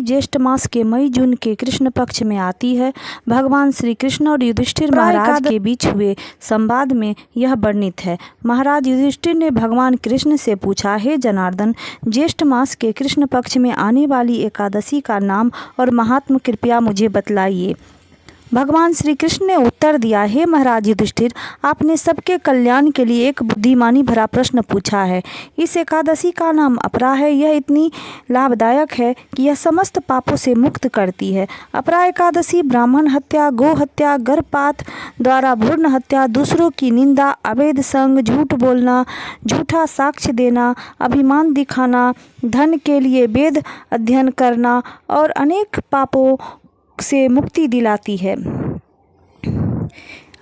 ज्येष्ठ मास के मई जून के कृष्ण पक्ष में आती है। भगवान श्री कृष्ण और युधिष्ठिर महाराज के बीच हुए संवाद में यह वर्णित है। महाराज युधिष्ठिर ने भगवान कृष्ण से पूछा, हे जनार्दन, ज्येष्ठ मास के कृष्ण पक्ष में आने वाली एकादशी का नाम और महात्म्य कृपया मुझे बतलाइए। भगवान श्री कृष्ण ने उत्तर दिया, हे महाराज युधिष्ठिर, आपने सबके कल्याण के लिए एक बुद्धिमानी भरा प्रश्न पूछा है। इस एकादशी का नाम अपरा है। यह इतनी लाभदायक है कि यह समस्त पापों से मुक्त करती है। अपरा एकादशी ब्राह्मण हत्या, गो हत्या, गर्भपात द्वारा भ्रूण हत्या, दूसरों की निंदा, अवैध संग, झूठ बोलना, झूठा साक्ष्य देना, अभिमान दिखाना, धन के लिए वेद अध्ययन करना और अनेक पापों से मुक्ति दिलाती है।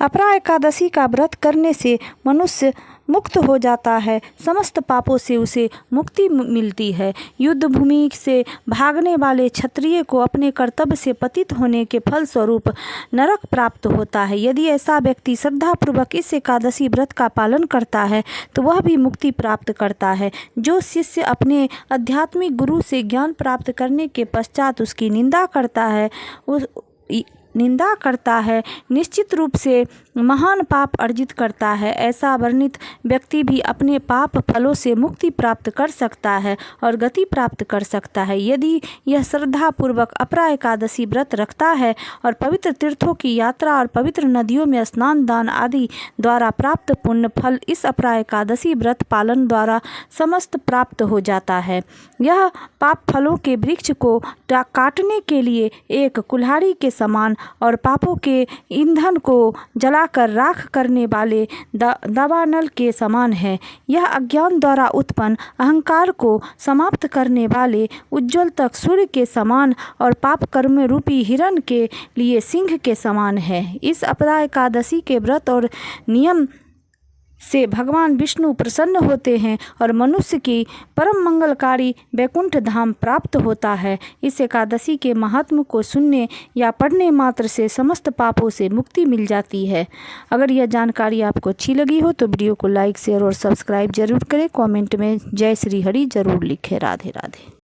अपरा एकादशी का व्रत करने से मनुष्य मुक्त हो जाता है। समस्त पापों से उसे मुक्ति मिलती है। युद्ध भूमि से भागने वाले क्षत्रिय को अपने कर्तव्य से पतित होने के फल स्वरूप नरक प्राप्त होता है। यदि ऐसा व्यक्ति श्रद्धापूर्वक इस एकादशी व्रत का पालन करता है तो वह भी मुक्ति प्राप्त करता है। जो शिष्य अपने आध्यात्मिक गुरु से ज्ञान प्राप्त करने के पश्चात उसकी निंदा करता है निश्चित रूप से महान पाप अर्जित करता है। ऐसा वर्णित व्यक्ति भी अपने पाप फलों से मुक्ति प्राप्त कर सकता है और गति प्राप्त कर सकता है। यदि यह श्रद्धापूर्वक अपरा एकादशी व्रत रखता है और पवित्र तीर्थों की यात्रा और पवित्र नदियों में स्नान दान आदि द्वारा प्राप्त पुण्य फल इस अपरा एकादशी व्रत पालन द्वारा समस्त प्राप्त हो जाता है। यह पाप फलों के वृक्ष को काटने के लिए एक कुल्हाड़ी के समान और पापों के ईंधन को जलाकर राख करने वाले दावानल के समान है। यह अज्ञान द्वारा उत्पन्न अहंकार को समाप्त करने वाले उज्ज्वल तक सूर्य के समान और पाप कर्म रूपी हिरण के लिए सिंह के समान है। इस अपरा एकादशी के व्रत और नियम से भगवान विष्णु प्रसन्न होते हैं और मनुष्य की परम मंगलकारी वैकुंठ धाम प्राप्त होता है। इस एकादशी के महात्म को सुनने या पढ़ने मात्र से समस्त पापों से मुक्ति मिल जाती है। अगर यह जानकारी आपको अच्छी लगी हो तो वीडियो को लाइक, शेयर और सब्सक्राइब जरूर करें। कमेंट में जय श्री हरि जरूर लिखें। राधे राधे।